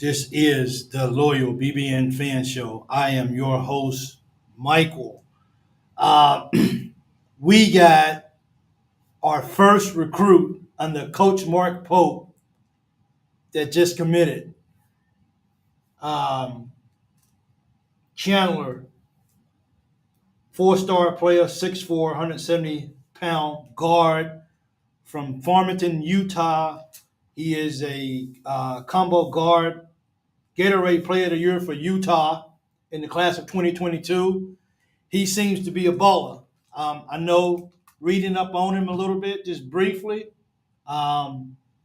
This is the Loyal BBN Fan Show. I am your host, Michael. Uh, we got our first recruit under Coach Martk Pope that just committed. Um, Chandler, four-star player, 6'4", 170-pound guard from Farmington, Utah. He is a combo guard, Gatorade Player of the Year for Utah in the class of 2022. He seems to be a baller. I know reading up on him a little bit, just briefly.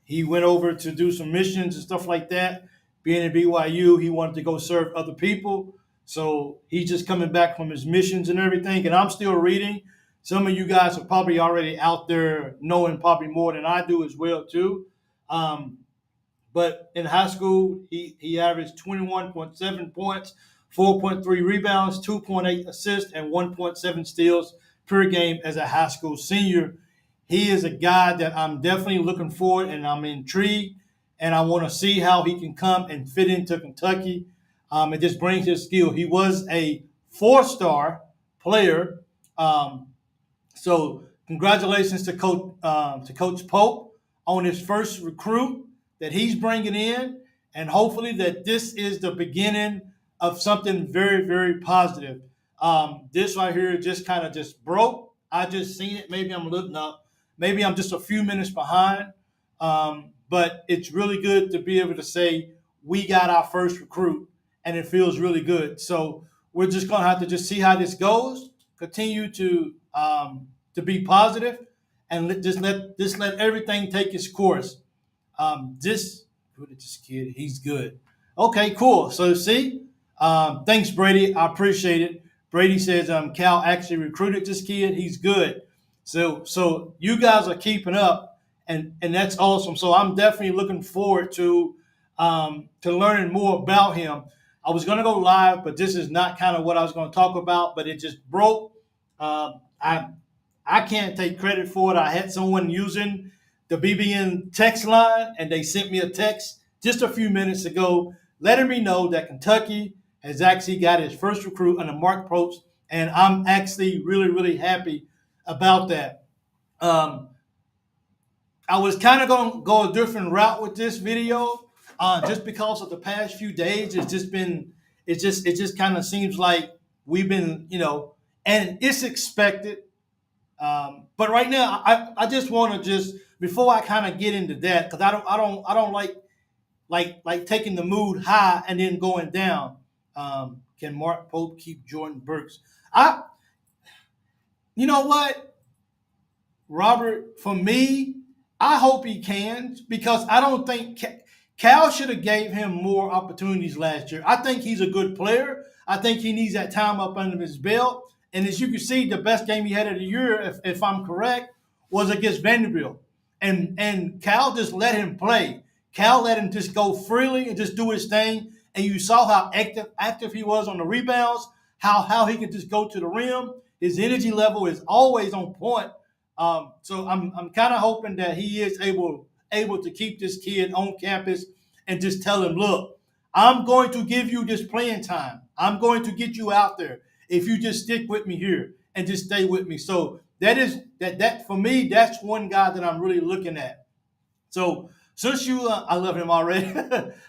He went over to do some missions and stuff like that. Being at BYU, he wanted to go serve other people. So he's just coming back from his missions and everything. And I'm still reading. Some of you guys are probably already out there knowing probably more than I do as well, too. Um, but in high school, he averaged 21.7 points, 4.3 rebounds, 2.8 assists, and 1.7 steals per game as a high school senior. He is a guy that I'm definitely looking forward and I'm intrigued, and I want to see how he can come and fit into Kentucky. It just brings his skill. He was a four-star player. So congratulations to Coach Pope on his first recruit that he's bringing in, and hopefully that this is the beginning of something very, very positive. This right here just kind of just broke. I just seen it. Maybe I'm looking up. Maybe I'm just a few minutes behind. But it's really good to be able to say we got our first recruit, and it feels really good. So we're just gonna have to just see how this goes. Continue to be positive, and let everything take its course. Look at this kid. He's good. Okay, cool. So see, thanks, Brady. I appreciate it. Brady says Cal actually recruited this kid. He's good. So you guys are keeping up, and that's awesome. So I'm definitely looking forward to learning more about him. I was going to go live, but this is not kind of what I was going to talk about. But it just broke. I can't take credit for it. I had someone using the BBN text line, and they sent me a text just a few minutes ago letting me know that Kentucky has actually got its first recruit under Martk Pope, and I'm actually really, really happy about that. I was kind of going to go a different route with this video, just because of the past few days. It just kind of seems like we've been, and it's expected. But right now, I just want to just before I kind of get into that, because I don't like taking the mood high and then going down. Can Martk Pope keep Jordan Burks? You know what, Robert? For me, I hope he can, because I don't think Cal should have gave him more opportunities last year. I think he's a good player. I think he needs that time up under his belt. And as you can see, the best game he had of the year, if I'm correct, was against Vanderbilt. And Cal just let him play. Cal let him just go freely and just do his thing. And you saw how active he was on the rebounds, how he could just go to the rim. His energy level is always on point. So I'm kind of hoping that he is able to keep this kid on campus and just tell him, look, I'm going to give you this playing time. I'm going to get you out there if you just stick with me here and just stay with me. So that for me, that's one guy that I'm really looking at. So since I love him already,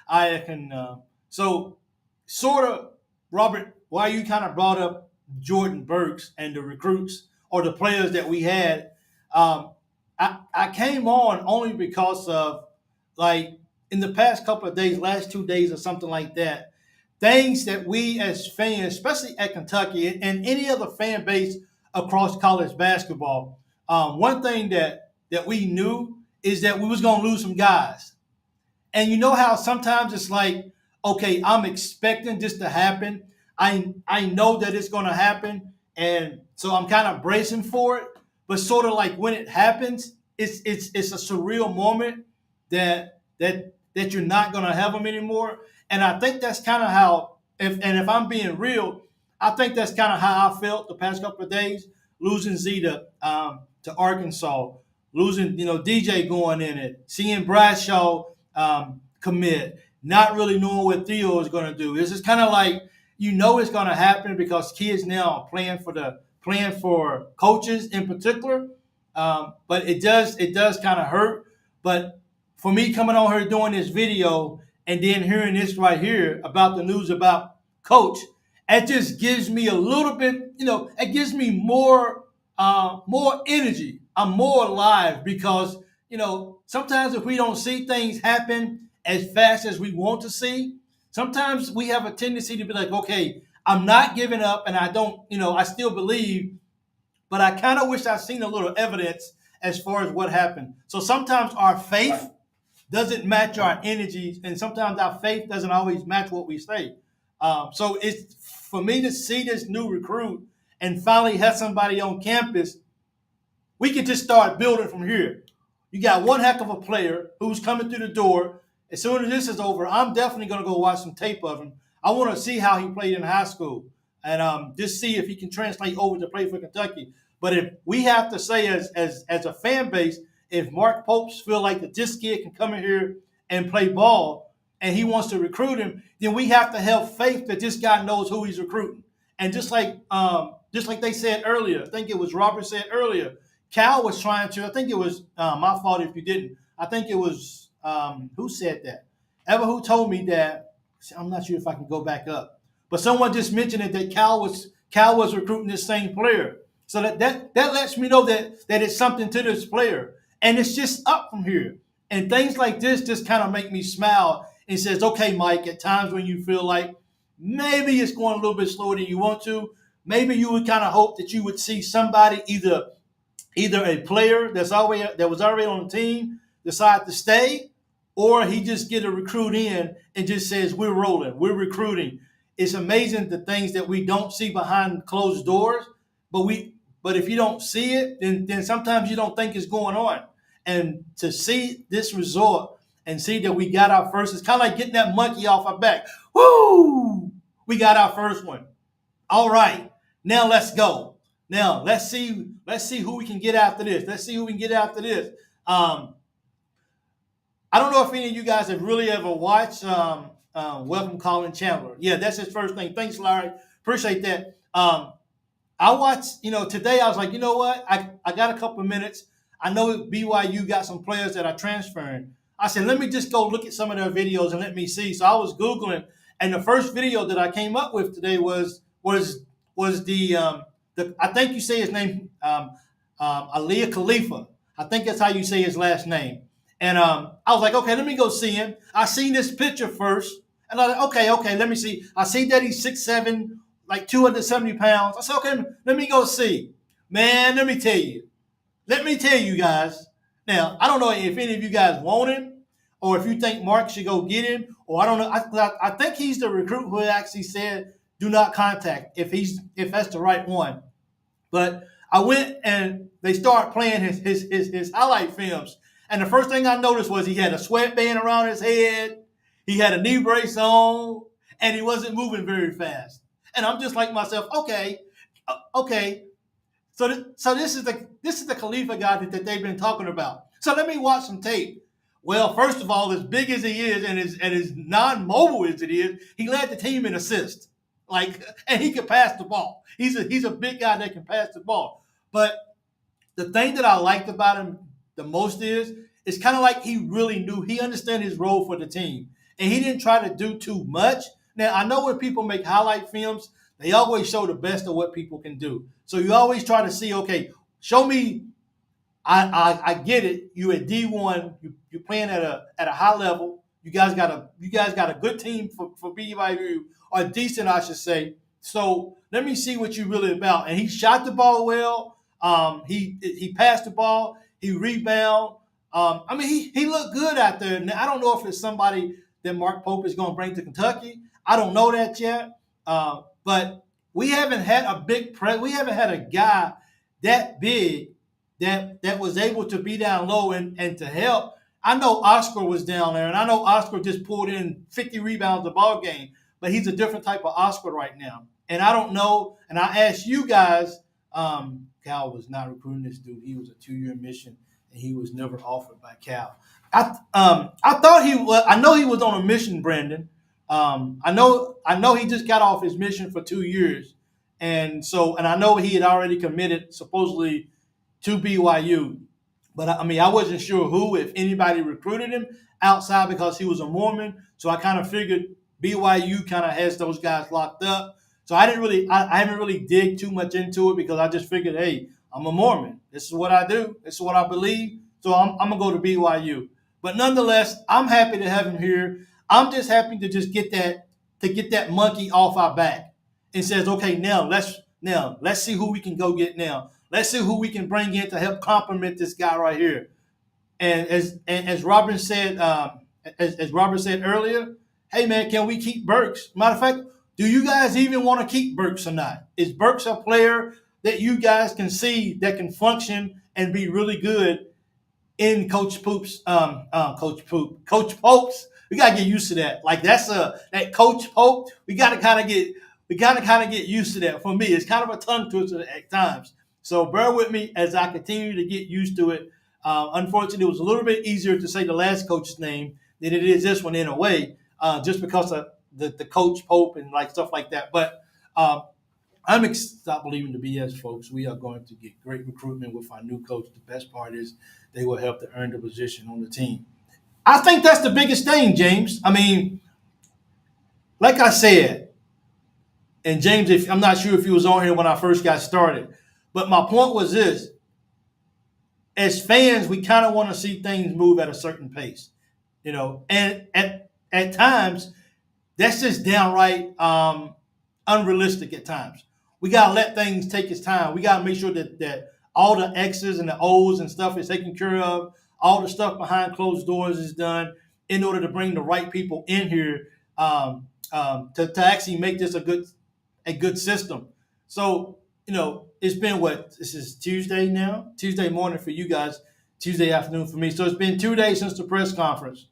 I can. So sort of, Robert, why you kind of brought up Jordan Burks and the recruits or the players that we had. I came on only because of, like, in the past couple of days, last 2 days or something like that, things that we as fans, especially at Kentucky and any other fan base across college basketball, one thing that we knew is that we was going to lose some guys. And you know how sometimes it's like, okay, I'm expecting this to happen. I know that it's going to happen, and so I'm kind of bracing for it. But sort of like when it happens, it's a surreal moment that you're not going to have them anymore. And I think that's kind of how, if I'm being real, I think that's kind of how I felt the past couple of days, losing Zeta to Arkansas, losing DJ going in it, seeing Bradshaw commit, not really knowing what Theo is going to do. This is kind of like it's going to happen because kids now are playing for coaches in particular. But it does kind of hurt. But for me coming on here doing this video and then hearing this right here about the news about Coach, it just gives me a little bit, it gives me more energy. I'm more alive because sometimes if we don't see things happen as fast as we want to see, sometimes we have a tendency to be like, okay, I'm not giving up, and I don't, I still believe, but I kind of wish I'd seen a little evidence as far as what happened. So sometimes our faith doesn't match our energy, and sometimes our faith doesn't always match what we say. So it's for me to see this new recruit and finally have somebody on campus. We can just start building from here. You got one heck of a player who's coming through the door. As soon as this is over, I'm definitely going to go watch some tape of him. I want to see how he played in high school and just see if he can translate over to play for Kentucky. But if we have to say as a fan base, if Martk Pope feel like that this kid can come in here and play ball and he wants to recruit him, then we have to have faith that this guy knows who he's recruiting. And just like they said earlier, I think it was Robert said earlier, Cal was trying to, I think it was my fault if you didn't. I think it was, who said that? Who told me that? I'm not sure if I can go back up. But someone just mentioned it that Cal was recruiting this same player. So that lets me know that it's something to this player. And it's just up from here. And things like this just kind of make me smile and says, okay, Mike, at times when you feel like maybe it's going a little bit slower than you want to, maybe you would kind of hope that you would see somebody either a player that was already on the team decide to stay, or he just get a recruit in and just says, we're rolling, we're recruiting. It's amazing the things that we don't see behind closed doors, but if you don't see it, then sometimes you don't think it's going on. And to see this result and see that we got our first, it's kind of like getting that monkey off our back. Woo! We got our first one. All right, now let's go. Now let's see who we can get after this. I don't know if any of you guys have really ever watched Welcome Collin Chandler. Yeah, that's his first thing. Thanks, Larry. Appreciate that. I watched, today I was like, you know what? I got a couple of minutes. I know BYU got some players that are transferring. I said, let me just go look at some of their videos and let me see. So I was Googling, and the first video that I came up with today was the I think you say his name, Aliyah Khalifa. I think that's how you say his last name. And I was like, okay, let me go see him. I seen this picture first, and I was like, okay, let me see. I see that he's 6'7", like 270 pounds. I said, okay, let me go see. Man, let me tell you guys. Now, I don't know if any of you guys want him or if you think Mark should go get him, or I don't know. I think he's the recruit who actually said do not contact if that's the right one. But I went and they started playing his highlight films. And the first thing I noticed was he had a sweatband around his head, he had a knee brace on, and he wasn't moving very fast. And I'm just like myself, okay. So this is the Khalifa guy that they've been talking about. So let me watch some tape. Well, first of all, as big as he is and as non-mobile as it is, he led the team in assists. And he can pass the ball. He's a big guy that can pass the ball. But the thing that I liked about him the most is it's kind of like he understood his role for the team. And he didn't try to do too much. Now, I know when people make highlight films, they always show the best of what people can do. So you always try to see, okay, show me. I get it. You at D1, you're playing at a high level. You guys got a good team for BYU, or decent, I should say. So let me see what you're really about. And he shot the ball well. He passed the ball. He rebounded. He looked good out there. Now, I don't know if it's somebody that Martk Pope is going to bring to Kentucky. I don't know that yet. But we haven't had we haven't had a guy that big that was able to be down low and to help. I know Oscar was down there, and I know Oscar just pulled in 50 rebounds a ball game, but he's a different type of Oscar right now. And I don't know, and I asked you guys, Cal was not recruiting this dude. He was a 2-year mission, and he was never offered by Cal. I thought he was. I know he was on a mission, Brandon. I know he just got off his mission for 2 years, and I know he had already committed supposedly to BYU, but I mean I wasn't sure who, if anybody recruited him outside because he was a Mormon. So I kind of figured BYU kind of has those guys locked up. So I haven't really dig too much into it because I just figured, hey, I'm a Mormon. This is what I do. This is what I believe. So I'm gonna go to BYU. But nonetheless, I'm happy to have him here. I'm just happy to just get that monkey off our back and says, okay, now let's see who we can go get now. Let's see who we can bring in to help complement this guy right here. And as Robert said, as Robert said earlier, hey man, can we keep Burks? Matter of fact, do you guys even want to keep Burks or not? Is Burks a player that you guys can see that can function and be really good in Coach Pope's? We gotta get used to that. Like that Coach Pope. We gotta kind of get used to that. For me, it's kind of a tongue twister at times. So bear with me as I continue to get used to it. Unfortunately, it was a little bit easier to say the last coach's name than it is this one in a way, just because of the Coach Pope and like stuff like that. But stop believing the BS, folks. We are going to get great recruitment with our new coach. The best part is they will help to earn the position on the team. I think that's the biggest thing, James. I mean, like I said, and James, if I'm not sure if he was on here when I first got started, but my point was this: as fans, we kind of want to see things move at a certain pace, and at times that's just downright unrealistic. At times, we gotta let things take its time. We gotta make sure that all the X's and the O's and stuff is taken care of. All the stuff behind closed doors is done in order to bring the right people in here to actually make this a good system. So, it's been what? This is Tuesday now? Tuesday morning for you guys, Tuesday afternoon for me. So it's been 2 days since the press conference.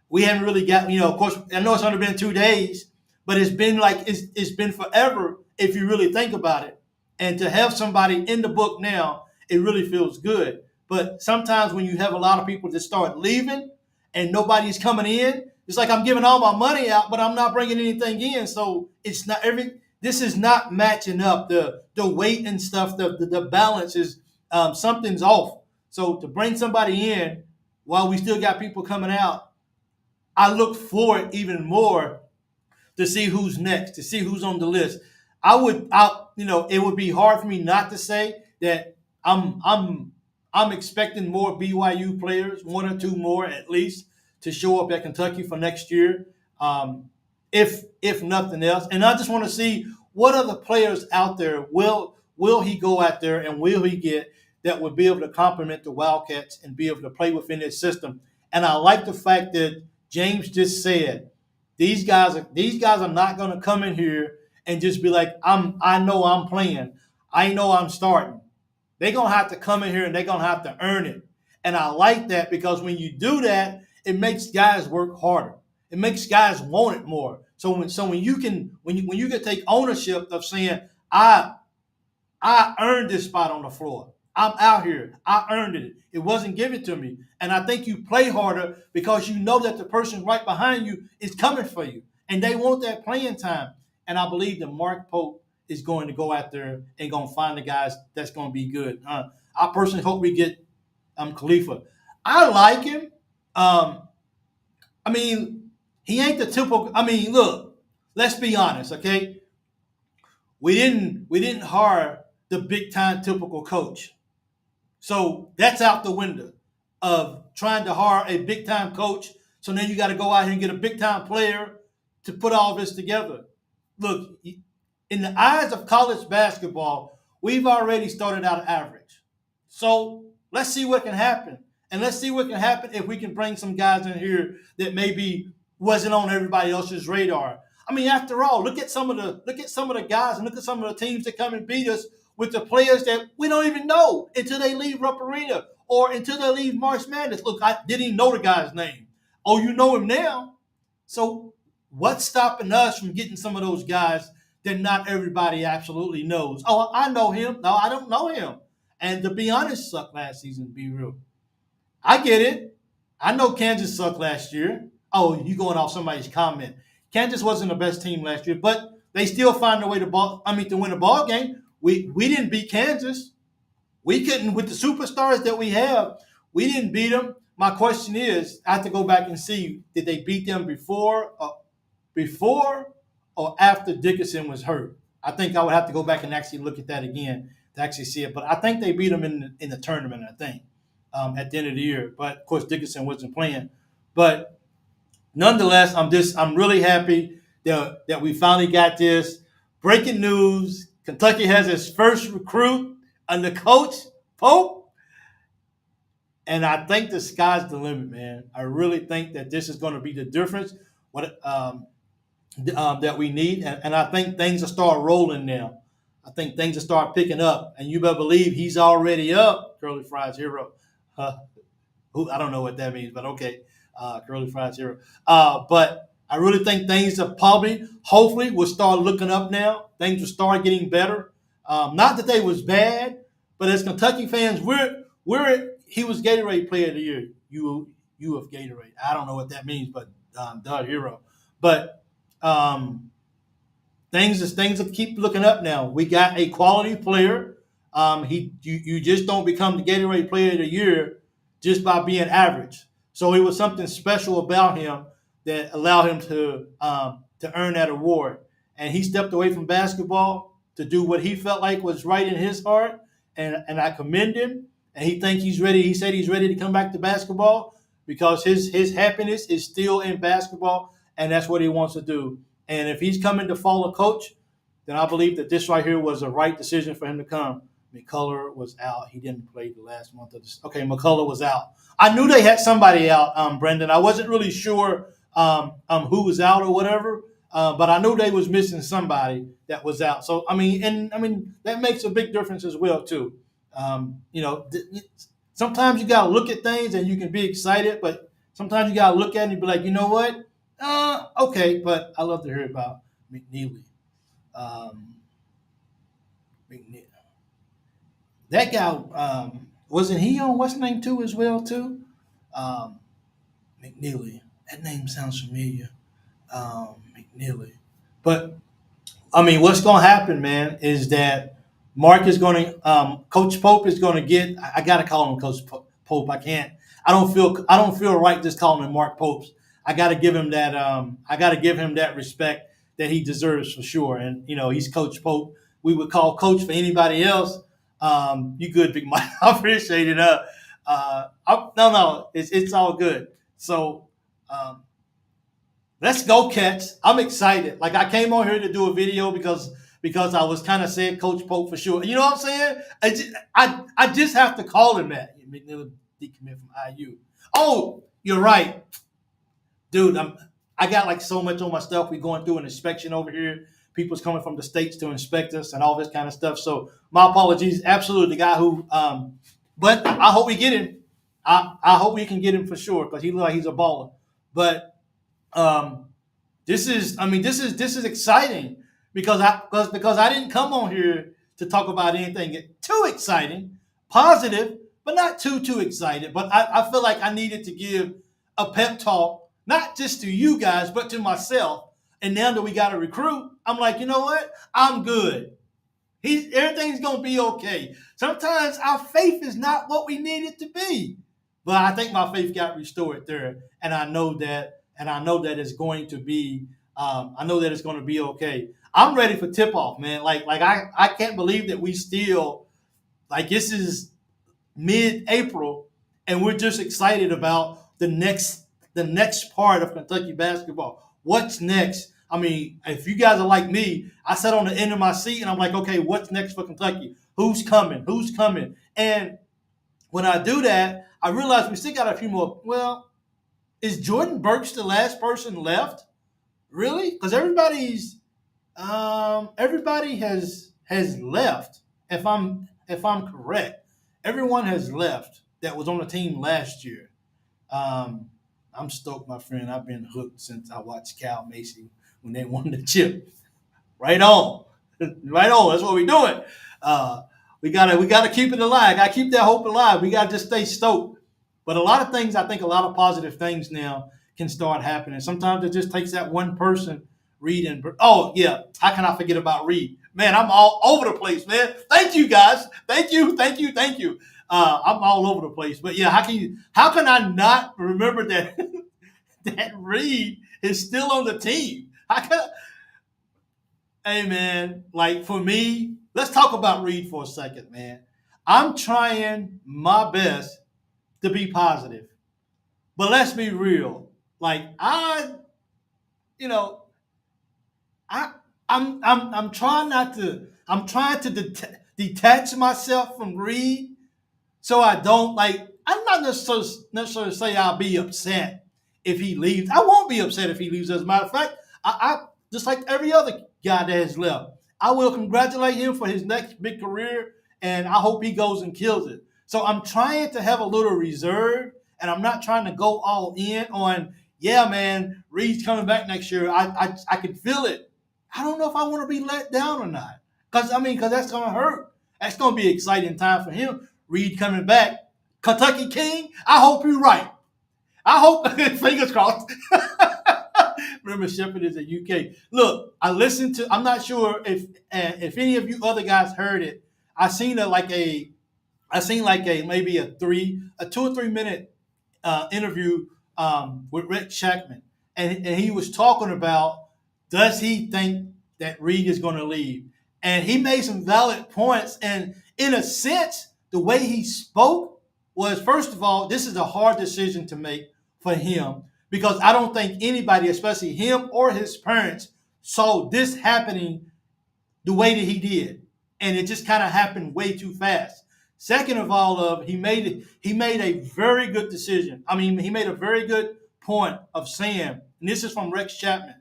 We haven't really got, of course, I know it's only been 2 days, but it's been like, it's been forever if you really think about it. And to have somebody in the book now, it really feels good. But sometimes when you have a lot of people that start leaving and nobody's coming in, it's like I'm giving all my money out, but I'm not bringing anything in. So this is not matching up. The weight and stuff, the balance is something's off. So to bring somebody in while we still got people coming out, I look forward even more to see who's next, to see who's on the list. It would be hard for me not to say that I'm expecting more BYU players, one or two more at least, to show up at Kentucky for next year, if nothing else. And I just want to see what other players out there will he go out there and will he get that would be able to complement the Wildcats and be able to play within his system. And I like the fact that James just said these guys are not going to come in here and just be like, I know I'm playing, I know I'm starting. They're going to have to come in here and they're going to have to earn it. And I like that because when you do that, it makes guys work harder. It makes guys want it more. So when you can take ownership of saying, I earned this spot on the floor. I'm out here. I earned it. It wasn't given to me. And I think you play harder because you know that the person right behind you is coming for you. And they want that playing time. And I believe that Martk Pope is going to go out there and going to find the guys that's going to be good. I personally hope we get Khalifa. I like him. He ain't the typical. Look, let's be honest, okay? We didn't hire the big time typical coach, so that's out the window of trying to hire a big time coach. So then you got to go out here and get a big time player to put all this together. Look, in the eyes of college basketball, we've already started out average. So let's see what can happen. And let's see what can happen if we can bring some guys in here that maybe wasn't on everybody else's radar. After all, look at some of the guys and look at some of the teams that come and beat us with the players that we don't even know until they leave Rupp Arena or until they leave March Madness. Look, I didn't even know the guy's name. Oh, you know him now. So what's stopping us from getting some of those guys that not everybody absolutely knows? Oh, I know him. No, I don't know him. And to be honest, sucked last season, to be real. I get it. I know Kansas sucked last year. Oh, you going off somebody's comment. Kansas wasn't the best team last year, but they still find a way to win a ball game. We didn't beat Kansas. We couldn't with the superstars that we have. We didn't beat them. My question is, I have to go back and see, did they beat them before or after Dickerson was hurt? I think I would have to go back and actually look at that again to actually see it. But I think they beat them in the tournament. I think at the end of the year. But of course, Dickerson wasn't playing. But nonetheless, I'm really happy that we finally got this. Breaking news: Kentucky has its first recruit under Coach Pope, and I think the sky's the limit, man. I really think that this is going to be the difference. That we need, and I think things will start rolling now. I think things will start picking up, and you better believe he's already up. Curly Fries hero. Who I don't know what that means, but okay, Curly Fries hero. But I really think things are hopefully, will start looking up now. Things will start getting better. Not that they was bad, but as Kentucky fans, he was Gatorade Player of the Year. You of Gatorade. I don't know what that means, but the hero. But things will keep looking up now. We got a quality player. You just don't become the Gatorade Player of the Year just by being average. So it was something special about him that allowed him to earn that award. And he stepped away from basketball to do what he felt like was right in his heart, and I commend him. And he's ready. He said he's ready to come back to basketball because his happiness is still in basketball, and that's what he wants to do. And if he's coming to follow coach, then I believe that this right here was the right decision for him to come. McCullough was out. He didn't play the last month of this. Okay, McCullough was out. I knew they had somebody out, Brendan. I wasn't really sure who was out or whatever, but I knew they was missing somebody that was out. So I mean that makes a big difference as well too. Sometimes you gotta look at things and you can be excited, but sometimes you gotta look at it and be like, you know what? Okay, but I love to hear about McNeely. McNeely. That guy, wasn't he on what's name too as well too? Um, McNeely. That name sounds familiar. McNeely. But I mean, what's going to happen, man, is that Mark is going to, Coach Pope is going to get. I got to call him Coach Pope. I can't. I don't feel right just calling him Martk Pope. I got to give him that. I got to give him that respect that he deserves for sure. And he's Coach Pope. We would call Coach for anybody else. You good, Big Mike? I appreciate it. No, it's all good. So. Let's go, Cats. I'm excited. Like I came on here to do a video because I was kind of saying Coach Pope for sure. You know what I'm saying? I just have to call him that. McNeil decommit from IU. Oh, you're right, dude. I got like so much on my stuff. We're going through an inspection over here. People's coming from the states to inspect us and all this kind of stuff. So my apologies. Absolutely, the guy who. But I hope we get him. I hope we can get him for sure because he looks like he's a baller. But this is exciting because I didn't come on here to talk about anything too exciting, positive, but not too excited. But I feel like I needed to give a pep talk, not just to you guys, but to myself. And now that we got a recruit, I'm like, you know what? I'm good. Everything's gonna be okay. Sometimes our faith is not what we need it to be, but I think my faith got restored there, and I know that it's going to be. I know that it's going to be okay. I'm ready for tip off, man. Like I can't believe that we still this is mid-April, and we're just excited about the next part of Kentucky basketball. What's next? I mean, if you guys are like me, I sat on the end of my seat and I'm like, okay, what's next for Kentucky? Who's coming? Who's coming? And when I do that, I realize we still got a few more. Well, is Jordan Burks the last person left? Really? Because everybody has left. If I'm correct, everyone has left that was on the team last year. I'm stoked, my friend. I've been hooked since I watched Cal Macy when they won the chip. Right on, right on. That's what we're doing. We gotta keep it alive. Gotta keep that hope alive. We gotta just stay stoked. But a lot of things, I think a lot of positive things now can start happening. Sometimes it just takes that one person reading. Oh, yeah. How can I forget about Reed? Man, I'm all over the place, man. Thank you, guys. Thank you, thank you, thank you. I'm all over the place. But yeah, how can I not remember that that Reed is still on the team? How can Hey man, like for me, let's talk about Reed for a second, man. I'm trying my best to be positive. But let's be real. Like you know, I I'm trying not to I'm trying to detach myself from Reed so I don't like. I'm not necessarily say I'll be upset if he leaves. I won't be upset if he leaves. As a matter of fact, I just like every other guy that has left. I will congratulate him for his next big career, and I hope he goes and kills it. So I'm trying to have a little reserve, and I'm not trying to go all in on. Yeah, man, Reed's coming back next year. I can feel it. I don't know if I want to be let down or not, because that's gonna hurt. That's gonna be an exciting time for him. Reed coming back. Kentucky King, I hope you're right. I hope, fingers crossed. Remember, Shepard is a UK. Look, I'm not sure if any of you other guys heard it. I seen like a maybe a 2 or 3 minute interview with Rick Shackman, and he was talking about does he think that Reed is going to leave, and he made some valid points, and in a sense, the way he spoke was first of all, this is a hard decision to make for him because I don't think anybody, especially him or his parents, saw this happening the way that he did, and it just kind of happened way too fast. Second of all, he made a very good decision. I mean, he made a very good point of saying, and this is from Rex Chapman.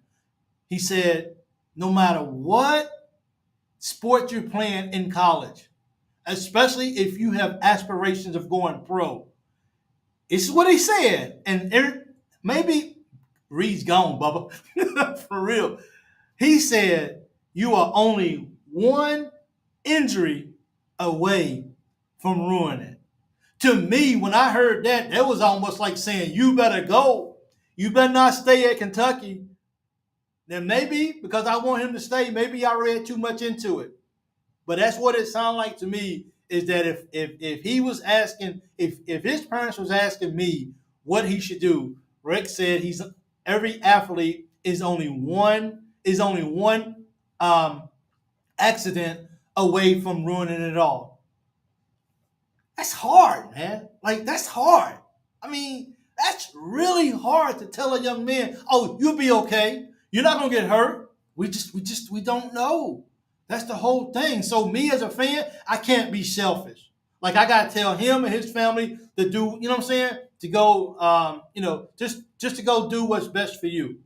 He said, no matter what sport you're playing in college, especially if you have aspirations of going pro, this is what he said, and maybe Reed's gone, Bubba, for real. He said, you are only one injury away from ruining it. To me, when I heard that, that was almost like saying, you better go. You better not stay at Kentucky. Then maybe, because I want him to stay, maybe I read too much into it. But that's what it sounded like to me, is that if he was asking, if his parents was asking me what he should do, Rick said every athlete is only one accident away from ruining it all. That's hard, man. Like that's hard. I mean, that's really hard to tell a young man, "Oh, you'll be okay. You're not gonna get hurt." We don't know. That's the whole thing. So me as a fan, I can't be selfish. Like I gotta tell him and his family to do, you know what I'm saying, to go, just to go do what's best for you.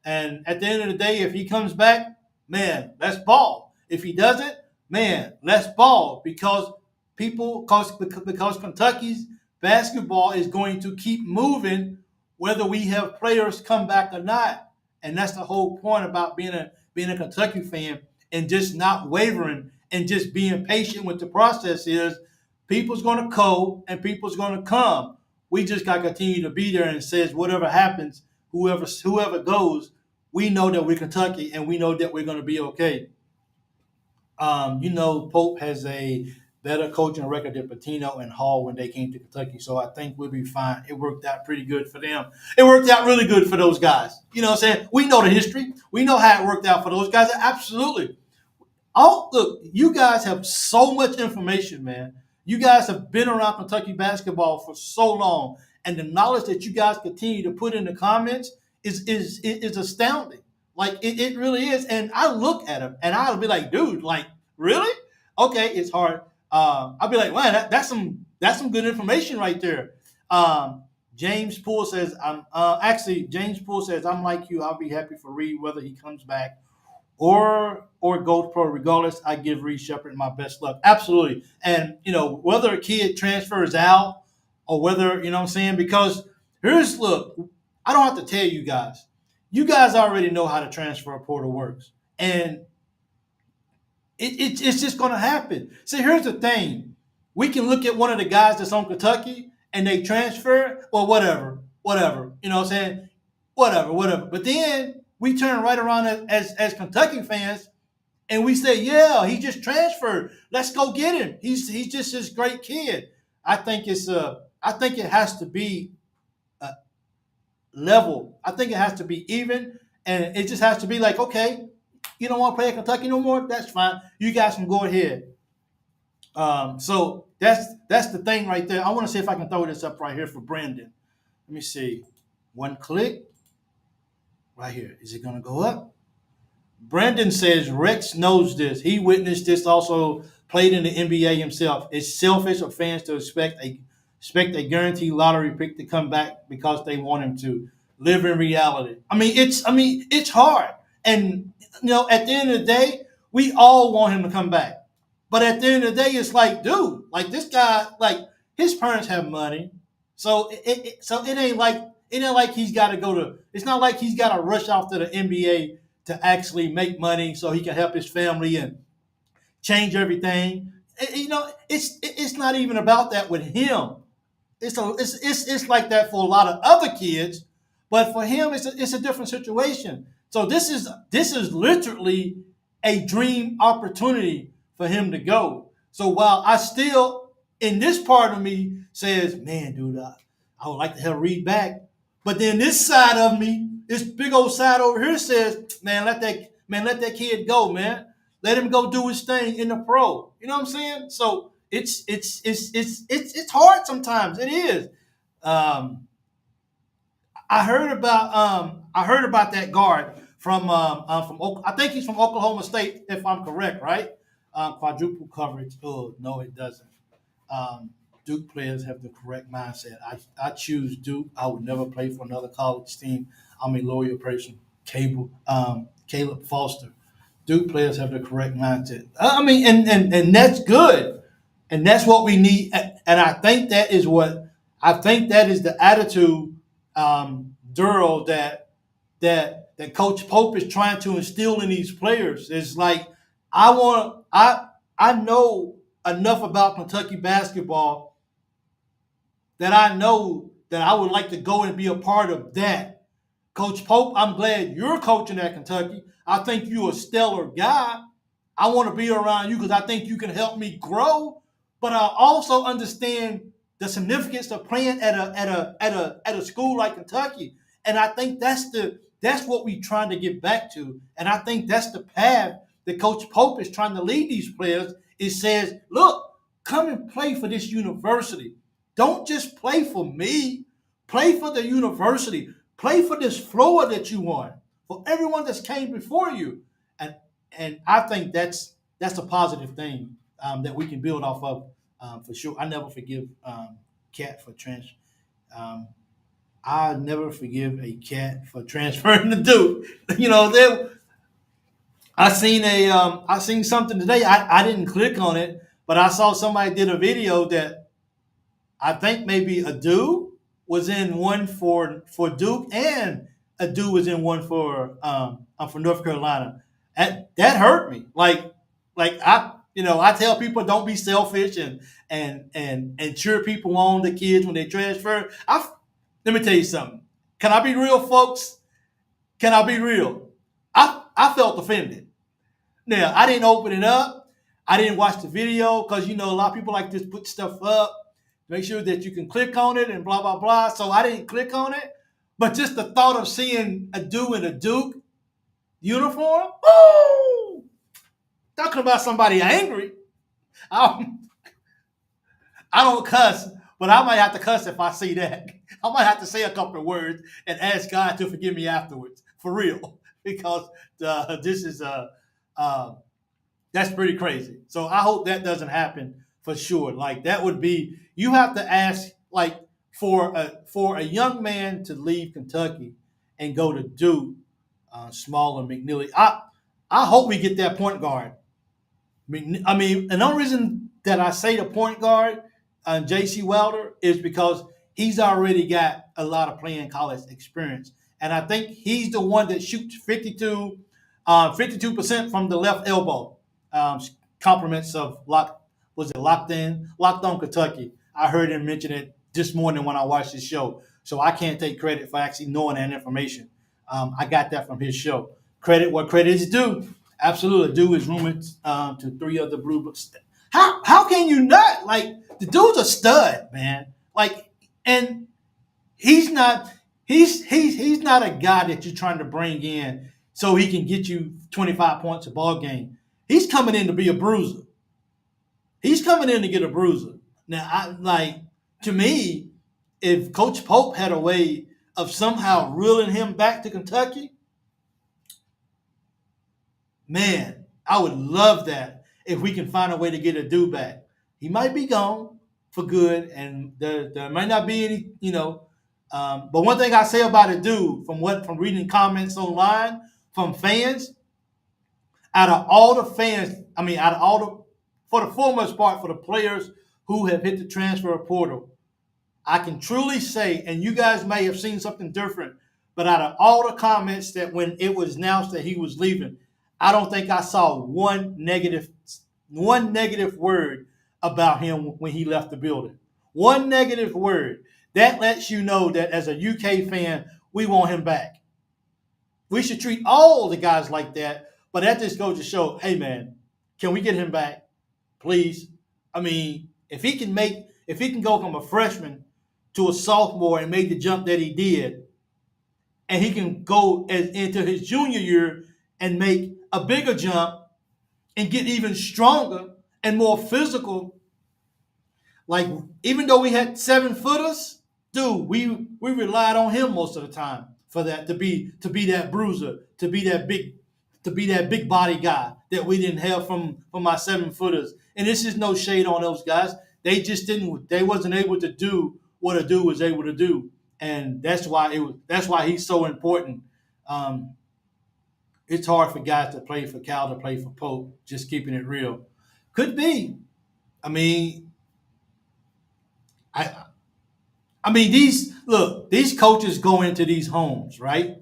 And at the end of the day, if he comes back, man, let's ball. If he doesn't, man, let's ball because Kentucky's basketball is going to keep moving whether we have players come back or not. And that's the whole point about being a Kentucky fan and just not wavering and just being patient with the process is people's going to go and people's going to come. We just got to continue to be there and says whatever happens, whoever goes, we know that we're Kentucky and we know that we're going to be okay. Pope has a better coaching record than Patino and Hall when they came to Kentucky, so I think we'll be fine. It worked out pretty good for them. It worked out really good for those guys. You know what I'm saying? We know the history. We know how it worked out for those guys. Absolutely. Oh, look, you guys have so much information, man. You guys have been around Kentucky basketball for so long, and the knowledge that you guys continue to put in the comments is astounding. Like it really is. And I look at them and I'll be like, dude, like really? Okay, it's hard. I'll be like, wow, that's some good information right there. James Poole says, James Poole says, I'm like you. I'll be happy for Reed whether he comes back or goes pro. Regardless, I give Reed Shepard my best luck. Absolutely. And whether a kid transfers out or whether what I'm saying, because look, I don't have to tell you guys. You guys already know how the transfer portal works, and it's just going to happen. See, here's the thing: we can look at one of the guys that's on Kentucky and they transfer, well, whatever. You know what I'm saying? Whatever. But then we turn right around as Kentucky fans and we say, yeah, he just transferred. Let's go get him. He's just this great kid. I think it has to be level. I think it has to be even, and it just has to be like, okay, you don't want to play at Kentucky no more. That's fine. You guys can go ahead. So that's the thing right there. I want to see if I can throw this up right here for Brandon. Let me see. One click right here. Is it going to go up? Brandon says Rex knows this. He witnessed this. Also played in the NBA himself. It's selfish of fans to expect a guaranteed lottery pick to come back because they want him to live in reality. It's hard. And at the end of the day, we all want him to come back. But at the end of the day, it's like, dude, like this guy, like his parents have money, so it ain't like he's got to go to. It's not like he's got to rush off to the NBA to actually make money so he can help his family and change everything. It's not even about that with him. It's like that for a lot of other kids, but for him, it's a different situation. So this is literally a dream opportunity for him to go. So while I still, in this part of me says, man, dude, I would like to have Reed back, but then this side of me, this big old side over here says, let that kid go, man. Let him go do his thing in the pro. You know what I'm saying? So it's hard sometimes. It is. Um, I heard about that guard from I think he's from Oklahoma State, if I'm correct, right? Quadruple coverage. Oh no, it doesn't. Duke players have the correct mindset. I choose Duke. I would never play for another college team. I'm a loyal person. Caleb Foster. Duke players have the correct mindset. And that's good, and that's what we need. And I think that is the attitude, Duro, that Coach Pope is trying to instill in these players. It's like I know enough about Kentucky basketball that I know that I would like to go and be a part of that. Coach Pope, I'm glad you're coaching at Kentucky. I think you're a stellar guy. I want to be around you because I think you can help me grow. But I also understand the significance of playing at a school like Kentucky. And I think that's what we're trying to get back to. And I think that's the path that Coach Pope is trying to lead these players. It says, look, come and play for this university. Don't just play for me. Play for the university. Play for this floor that you want, for everyone that's came before you. And I think that's a positive thing that we can build off of for sure. I never forgive Cat for trans. Um, I never forgive a cat for transferring to Duke. I seen something today. I didn't click on it, but I saw somebody did a video that I think maybe a dude was in one for Duke, and a dude was in one for North Carolina. That hurt me. I tell people don't be selfish and cheer people on, the kids, when they transfer. Let me tell you something. Can I be real, folks? Can I be real? I felt offended. Now, I didn't open it up. I didn't watch the video because, a lot of people like to put stuff up, make sure that you can click on it and blah, blah, blah. So I didn't click on it. But just the thought of seeing a dude in a Duke uniform, oh, talking about somebody angry. I don't cuss, but I might have to cuss if I see that. I might have to say a couple of words and ask God to forgive me afterwards, for real, because this is that's pretty crazy. So I hope that doesn't happen for sure. Like that would be, you have to ask, like, for a young man to leave Kentucky and go to Duke, smaller McNeely. I hope we get that point guard. And the only reason that I say the point guard, J.C. Wilder, is because he's already got a lot of playing college experience. And I think he's the one that shoots 52% from the left elbow. Compliments of Locked On Kentucky. I heard him mention it this morning when I watched his show. So I can't take credit for actually knowing that information. I got that from his show. Credit what credit is due. Absolutely, due is rumored to 3 other Blue Books. How can you not like the dude's a stud, man? Like, and he's not he's not a guy that you're trying to bring in so he can get you 25 points a ball game. He's coming in to be a bruiser. He's coming in to get a bruiser. Now, to me, if Coach Pope had a way of somehow reeling him back to Kentucky, man, I would love that if we can find a way to get a dude back. He might be gone for good, and there might not be any, but one thing I say about a dude, from reading comments online from fans, out of all the fans, out of all the, for the foremost part, for the players who have hit the transfer portal, I can truly say, and you guys may have seen something different, but out of all the comments that when it was announced that he was leaving, I don't think I saw one negative word about him when he left the building. One negative word. That lets you know that as a UK fan, we want him back. We should treat all the guys like that, but that just goes to show, hey man, can we get him back? Please. If he can go from a freshman to a sophomore and make the jump that he did, and he can go into his junior year and make a bigger jump and get even stronger and more physical. Like, even though we had 7-footers, dude, we relied on him most of the time for that to be that bruiser, to be that big body guy that we didn't have from our 7-footers. And this is no shade on those guys. They wasn't able to do what a dude was able to do. And that's why he's so important. It's hard for guys to play for Cal to play for Pope, just keeping it real. Could be. These coaches go into these homes, right?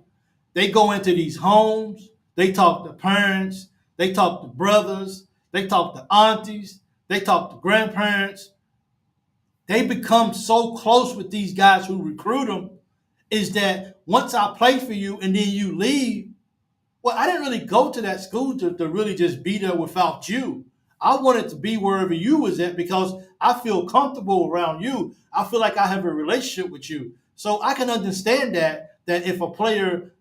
They go into these homes, they talk to parents, they talk to brothers, they talk to aunties, they talk to grandparents. They become so close with these guys who recruit them, is that once I play for you and then you leave, well, I didn't really go to that school to really just be there without you. I wanted to be wherever you was at because I feel comfortable around you. I feel like I have a relationship with you. So I can understand that if a player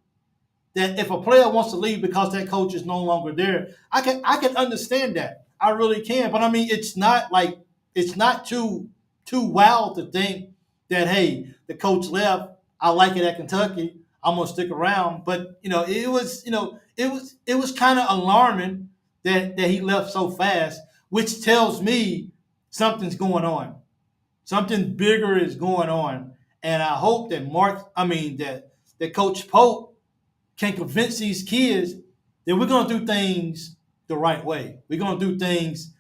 wants to leave because that coach is no longer there, I can understand that. I really can. But it's not too wild to think that, hey, the coach left. I like it at Kentucky. I'm gonna stick around. But it was kind of alarming that he left so fast, which tells me something's going on. Something bigger is going on. And I hope that that Coach Pope can convince these kids that we're gonna do things the right way. We're gonna do things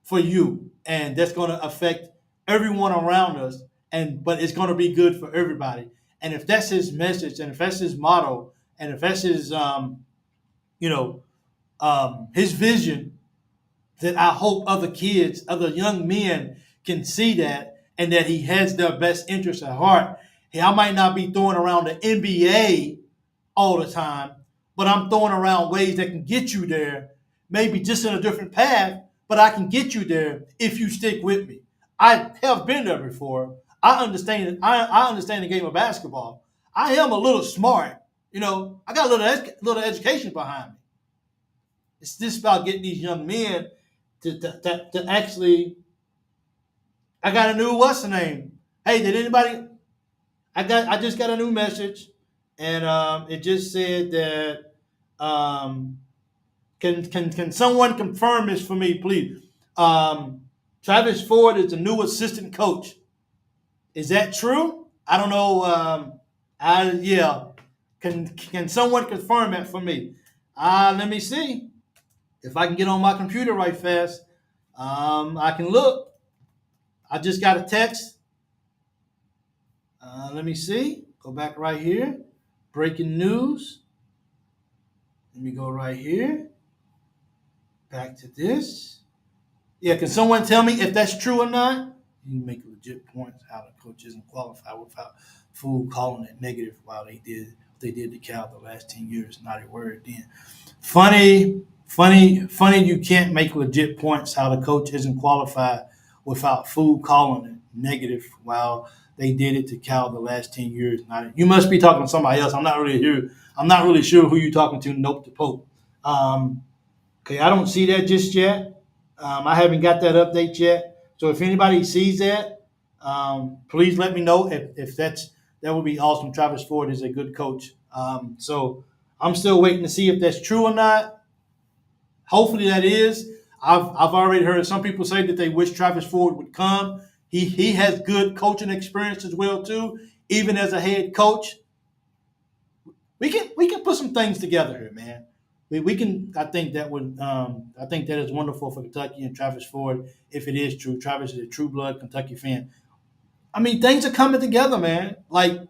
for you, and that's gonna affect everyone around us. But it's gonna be good for everybody. And if that's his message, and if that's his motto, and if that's his his vision, that I hope other kids, other young men can see that, and that he has their best interests at heart. Hey, I might not be throwing around the NBA all the time, but I'm throwing around ways that can get you there, maybe just in a different path, but I can get you there if you stick with me. I have been there before. I understand. I understand the game of basketball. I am a little smart. I got a little education behind me. It's just about getting these young men to actually. I got a new what's the name? Hey, did anybody? I just got a new message, and it just said that can someone confirm this for me, please? Travis Ford is the new assistant coach. Is that true? I don't know. Yeah. Can someone confirm that for me? Let me see if I can get on my computer right fast. I can look. I just got a text. Let me see. Go back right here. Breaking news. Let me go right here. Back to this. Yeah, can someone tell me if that's true or not? You can make a legit points how the coach isn't qualified without fool calling it negative while they did to Cal the last 10 years. Not a word then. Funny. You can't make legit points how the coach isn't qualified without fool calling it negative while they did it to Cal the last 10 years. Not, you must be talking to somebody else. I'm not really here. I'm not really sure who you're talking to. Nope, the Pope. Okay, I don't see that just yet. I haven't got that update yet. So if anybody sees that, please let me know if that would be awesome. Travis Ford is a good coach. So I'm still waiting to see if that's true or not. Hopefully that is. I've already heard some people say that they wish Travis Ford would come. He has good coaching experience as well too. Even as a head coach, we can put some things together here, man. We can. I think that would. I think that is wonderful for Kentucky and Travis Ford if it is true. Travis is a true blood Kentucky fan. I mean, things are coming together, man. Like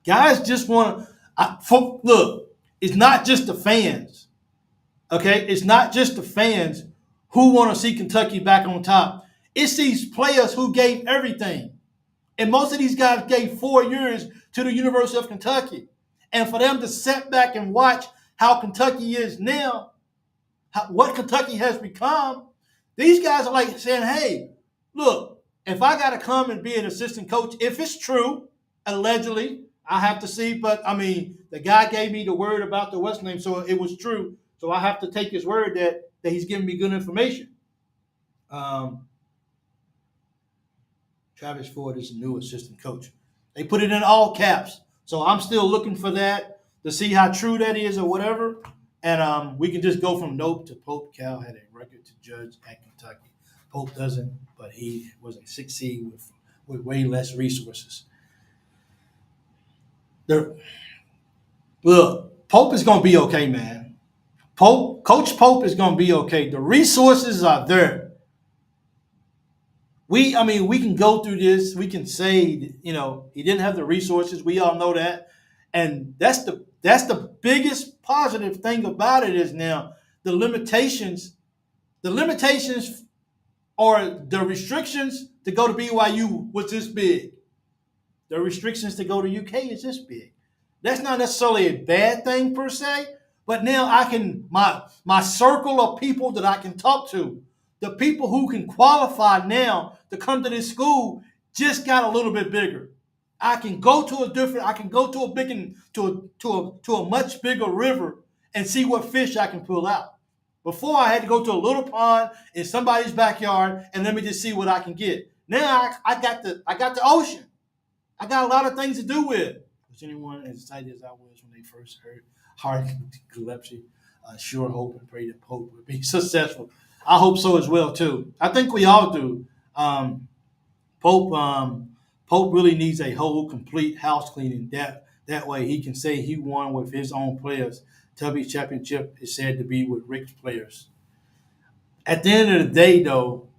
guys just want to. Look, it's not just the fans. Okay, it's not just the fans who want to see Kentucky back on top. It's these players who gave everything. And most of these guys gave 4 years to the University of Kentucky. And for them to sit back and watch how Kentucky is now, what Kentucky has become, these guys are like saying, hey, look, if I got to come and be an assistant coach, if it's true, allegedly, I have to see. But, I mean, the guy gave me the word about the West name, so it was true. So I have to take his word that he's giving me good information. Travis Ford is the new assistant coach. They put it in all caps. So I'm still looking for that to see how true that is or whatever. And we can just go from nope to Pope. Cal had a record to judge at Kentucky. Pope doesn't, but he was a 6 seed with way less resources. Look, Pope is going to be okay, man. Coach Pope is going to be okay. The resources are there. We can go through this. We can say, he didn't have the resources. We all know that, and that's the biggest positive thing about it is now the limitations. The limitations or the restrictions to go to BYU was this big. The restrictions to go to UK is this big. That's not necessarily a bad thing per se, but now I can my circle of people that I can talk to. The people who can qualify now to come to this school just got a little bit bigger. I can go to a much bigger river and see what fish I can pull out. Before I had to go to a little pond in somebody's backyard and let me just see what I can get. Now I got the ocean. I got a lot of things to do with. Was anyone as excited as I was when they first heard Hard Gillespie? Sure hope and pray that Pope would be successful. I hope so as well too. I think we all do. Pope really needs a whole complete house cleaning. That way he can say he won with his own players. Tubby's championship is said to be with Rick's players. At the end of the day, though,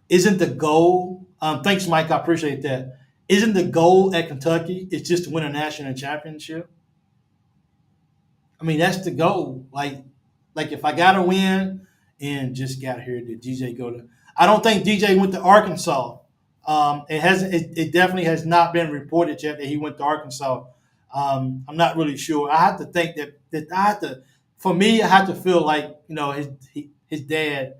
isn't the goal? Thanks, Mike. I appreciate that. Isn't the goal at Kentucky is just to win a national championship? I mean, that's the goal. Like if I gotta win, and just got here, did DJ go to? I don't think DJ went to Arkansas. It definitely has not been reported yet that he went to Arkansas. I'm not really sure. I have to think that I have to. For me, I have to feel like his dad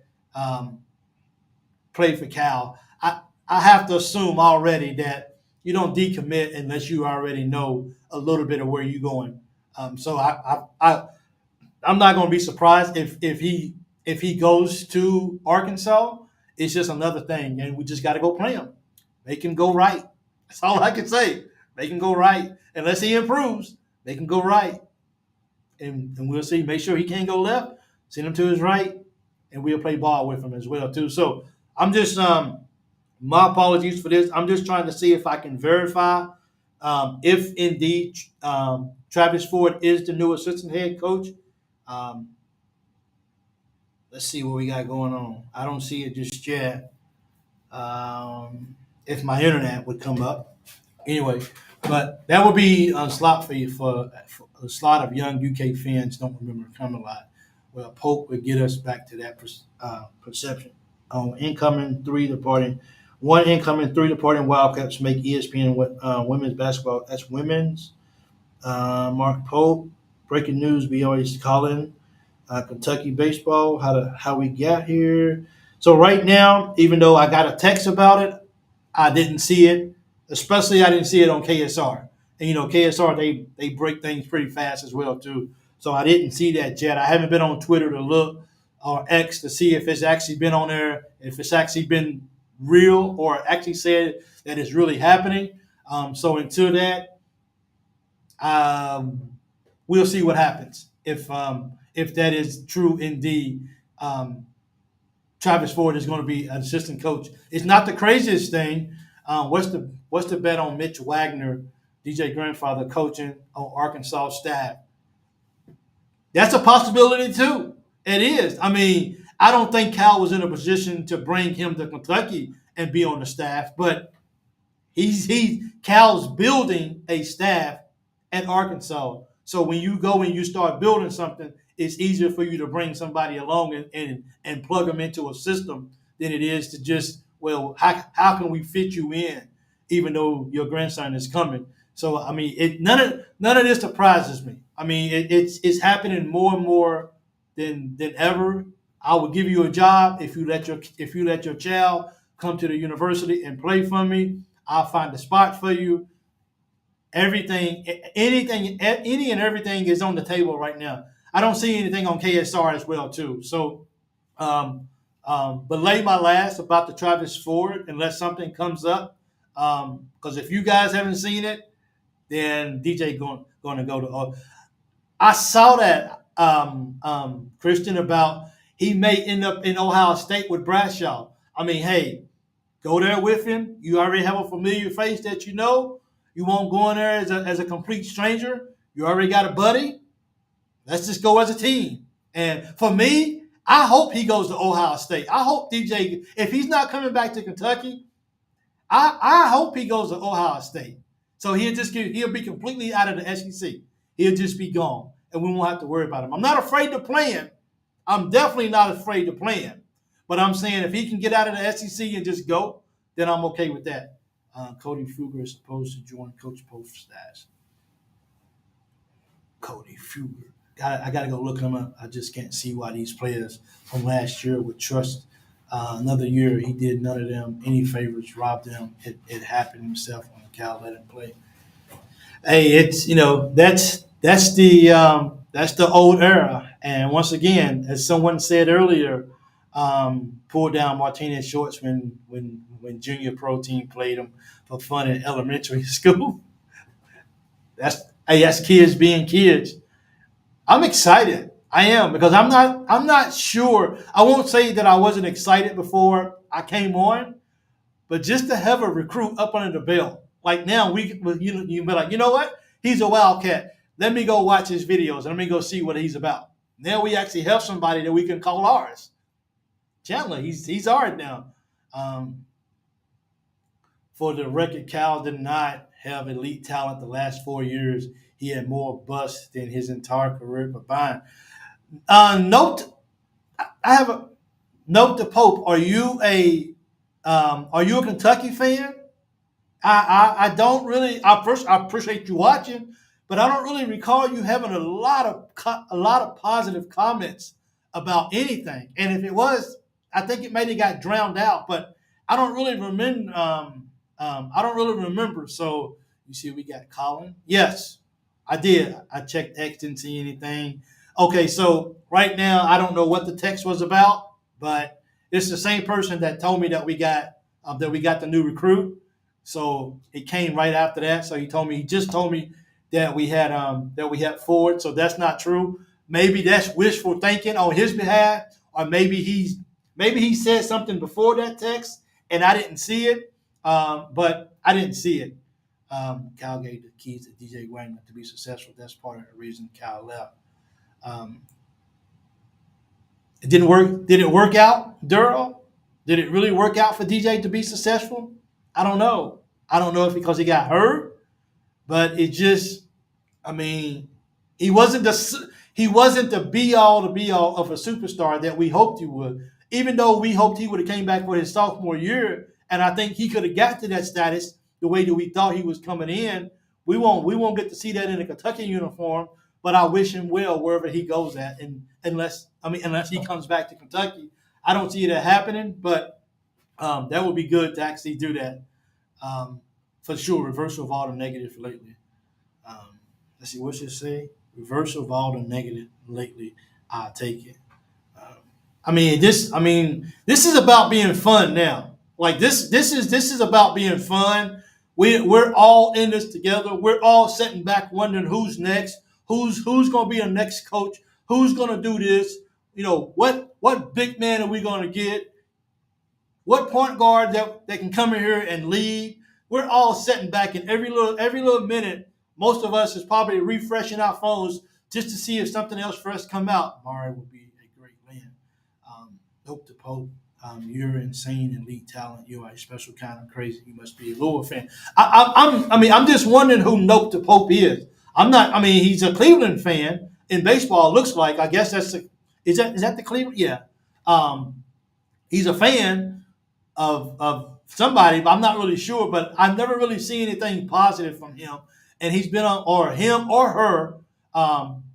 played for Cal. I have to assume already that you don't decommit unless you already know a little bit of where you're going. So I'm not going to be surprised if he goes to Arkansas. It's just another thing, and we just got to go play him. Make him go right. That's all I can say. Make him go right. Unless he improves, make him go right. And we'll see. Make sure he can't go left. Send him to his right, and we'll play ball with him as well, too. So I'm just my apologies for this. I'm just trying to see if I can verify if indeed Travis Ford is the new assistant head coach. Let's see what we got going on. I don't see it just yet. If my internet would come up. Anyway, but that would be a slot for you for a slot of young UK fans don't remember Camelot. Well, Pope would get us back to that perception. Incoming 3 departing One incoming, three departing Wildcats make ESPN women's basketball. That's women's. Martk Pope. Breaking news: BYU's Collin. Kentucky baseball. How we got here. So right now, even though I got a text about it, I didn't see it. Especially, I didn't see it on KSR. And KSR they break things pretty fast as well too. So I didn't see that yet. I haven't been on Twitter to look or X to see if it's actually been on there, if it's actually been real or actually said that it's really happening. So until that, um, we'll see what happens if that is true indeed. Travis Ford is going to be an assistant coach. It's not the craziest thing. What's the bet on Mitch Wagner, DJ grandfather, coaching on Arkansas staff? That's a possibility too. It is. I mean, I don't think Cal was in a position to bring him to Kentucky and be on the staff, but Cal's building a staff at Arkansas. So when you go and you start building something, it's easier for you to bring somebody along and plug them into a system than it is to just, well, how can we fit you in, even though your grandson is coming. So I mean, none of this surprises me. I mean, it's happening more and more than ever. I would give you a job if you let your child come to the university and play for me. I'll find a spot for you. Everything, anything, any and everything is on the table right now. I don't see anything on KSR as well too. So, belay my last about the Travis Ford unless something comes up. Because if you guys haven't seen it, then DJ going to go to. I saw that Christian about he may end up in Ohio State with Bradshaw. I mean, hey, go there with him. You already have a familiar face that you know. You won't go in there as a complete stranger. You already got a buddy. Let's just go as a team. And for me, I hope he goes to Ohio State. I hope DJ, if he's not coming back to Kentucky, I hope he goes to Ohio State. So he'll be completely out of the SEC. He'll just be gone, and we won't have to worry about him. I'm not afraid to play him. I'm definitely not afraid to play him. But I'm saying if he can get out of the SEC and just go, then I'm okay with that. Cody Fugger is supposed to join Coach Pope's staff. Cody Fugger. I got to go look him up. I just can't see why these players from last year would trust another year. He did none of them any favors, robbed them. It happened himself when Cal let him play. Hey, it's that's the old era. And once again, as someone said earlier, pulled down Martinez shorts when junior pro team played them for fun in elementary school. That's kids being kids. I'm excited. I am because I'm not sure. I won't say that I wasn't excited before I came on, but just to have a recruit up under the belt. Like now you be like, you know what? He's a Wildcat. Let me go watch his videos and let me go see what he's about. Now we actually have somebody that we can call ours. Chandler, he's ours now. For the record, Cal did not have elite talent the last 4 years. He had more busts than his entire career combined. Note, I have a note to Pope. Are you a Kentucky fan? I don't really. I appreciate you watching, but I don't really recall you having a lot of positive comments about anything. And if it was, I think it maybe got drowned out. But I don't really remember. I don't really remember. So you see, we got Collin. Yes, I did. I checked X, didn't see anything. Okay, so right now I don't know what the text was about, but it's the same person that told me that we got the new recruit. So it came right after that. So he just told me that we had Ford. So that's not true. Maybe that's wishful thinking on his behalf, or maybe he said something before that text and I didn't see it. But I didn't see it. Cal gave the keys to DJ Wagner to be successful. That's part of the reason Cal left. It didn't work. Did it work out, Durrell? Did it really work out for DJ to be successful? I don't know. I don't know if because he got hurt, but it just, I mean, he wasn't the be all of a superstar that we hoped he would. Even though we hoped he would have came back for his sophomore year and I think he could have got to that status the way that we thought he was coming in. We won't get to see that in a Kentucky uniform, but I wish him well wherever he goes at. And unless he comes back to Kentucky, I don't see that happening. But that would be good to actually do that for sure. Reversal of all the negative lately. Let's see, what should it say? Reversal of all the negative lately. I'll take it. Um, this is about being fun now. Like this is about being fun. We're all in this together. We're all sitting back wondering who's next, who's going to be our next coach, who's going to do this. What big man are we going to get? What point guard that can come in here and lead? We're all sitting back, and every little minute, most of us is probably refreshing our phones just to see if something else for us come out. Mari would be a great land. Martk Pope, you're insane elite talent. You are a special kind of crazy. You must be a Louisville fan. I'm just wondering who Martk Pope is. I'm not. I mean, he's a Cleveland fan in baseball. It looks like. I guess is that the Cleveland? Yeah. He's a fan of somebody, but I'm not really sure. But I've never really seen anything positive from him. And he's been on, or him or her.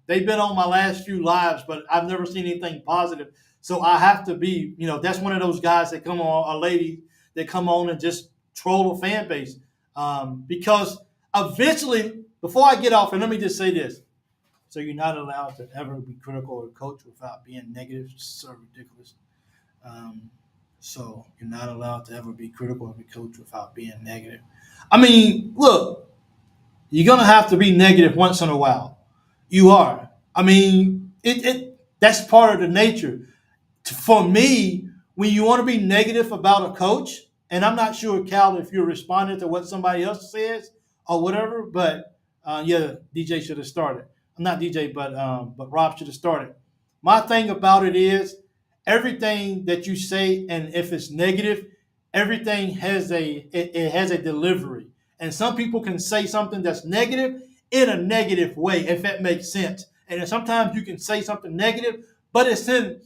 They've been on my last few lives, but I've never seen anything positive. So I have to be, that's one of those guys that come on, or lady that come on and just troll a fan base. Because eventually, before I get off, and let me just say this. So you're not allowed to ever be critical of a coach without being negative. It's so ridiculous. So you're not allowed to ever be critical of a coach without being negative. I mean, look, you're gonna have to be negative once in a while. You are. I mean, that's part of the nature. For me, when you want to be negative about a coach, and I'm not sure, Cal, if you're responding to what somebody else says or whatever, but yeah, DJ should have started. I'm not DJ, but Rob should have started. My thing about it is everything that you say, and if it's negative, everything it has a delivery. And some people can say something that's negative in a negative way, if that makes sense. And then sometimes you can say something negative, but it's in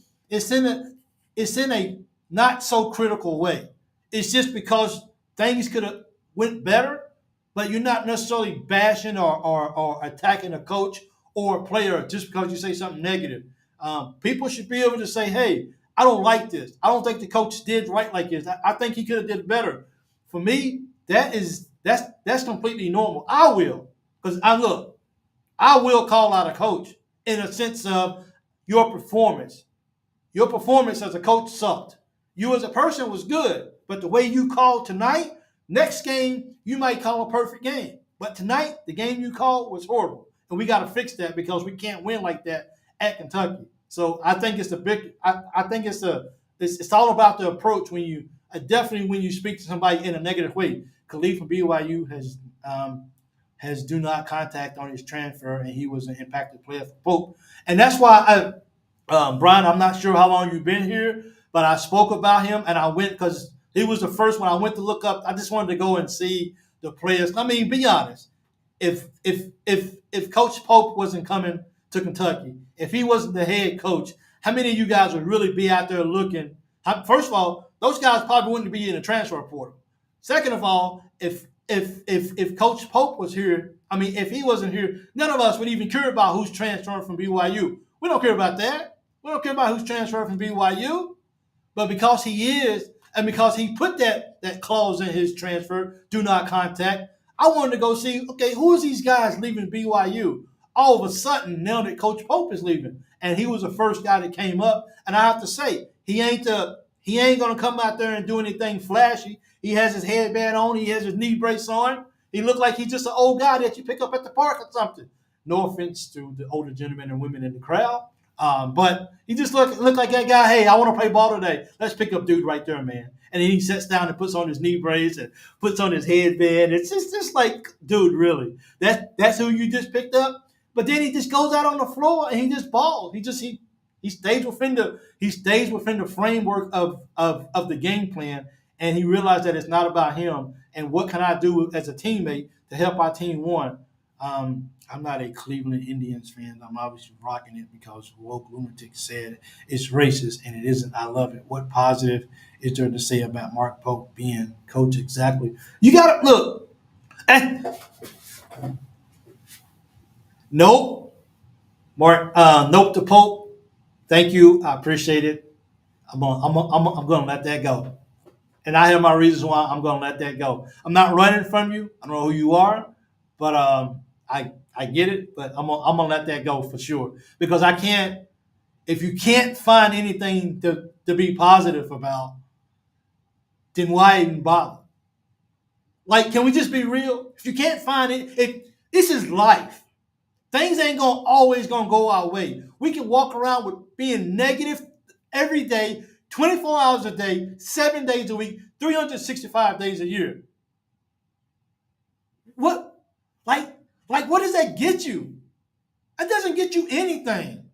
a not so critical way. It's just because things could have went better, but you're not necessarily bashing or attacking a coach or a player just because you say something negative. People should be able to say, "Hey, I don't like this. I don't think the coach did right like this. I think he could have did better." For me, that's completely normal. I will call out a coach in a sense of your performance. Your performance as a coach sucked. You as a person was good, but the way you called tonight, next game you might call a perfect game. But tonight, the game you called was horrible, and we got to fix that because we can't win like that at Kentucky. So I think it's a big. I think it's all about the approach when you definitely when you speak to somebody in a negative way. Khalid from BYU has do not contact on his transfer, and he was an impacted player for Pope, and that's why Brian, I'm not sure how long you've been here, but I spoke about him, and I went because he was the first one I went to look up. I just wanted to go and see the players. I mean, be honest. If Coach Pope wasn't coming to Kentucky, if he wasn't the head coach, how many of you guys would really be out there looking? First of all, those guys probably wouldn't be in the transfer portal. Second of all, if Coach Pope was here, I mean, if he wasn't here, none of us would even care about who's transferring from BYU. We don't care about that. We don't care about who's transferring from BYU. But because he is, and because he put that clause in his transfer, do not contact, I wanted to go see, okay, who is these guys leaving BYU? All of a sudden, now that Coach Pope is leaving, and he was the first guy that came up, and I have to say, he ain't gonna come out there and do anything flashy. He has his headband on, he has his knee brace on. He looked like he's just an old guy that you pick up at the park or something. No offense to the older gentlemen and women in the crowd. But he just looked like that guy. Hey, I want to play ball today. Let's pick up dude right there, man. And then he sits down and puts on his knee brace and puts on his headband. It's just like, dude, really? That's who you just picked up? But then he just goes out on the floor and he just balls. He stays within the framework of the game plan, and he realized that it's not about him and what can I do as a teammate to help our team win. I'm not a Cleveland Indians fan. I'm obviously rocking it because woke lunatic said it's racist, and it isn't. I love it. What positive is there to say about Martk Pope being coach? Exactly. You got to look. And, nope, Mark. Nope to Pope. Thank you. I appreciate it. I'm gonna let that go. And I have my reasons why I'm going to let that go. I'm not running from you. I don't know who you are, but I get it. But I'm gonna let that go for sure because I can't. If you can't find anything to be positive about, then why even bother? Like, can we just be real? If you can't find it, if this is life, things ain't always gonna go our way. We can walk around with being negative every day, 24 hours a day, 7 days a week, 365 days a year. What, like, what does that get you? That doesn't get you anything.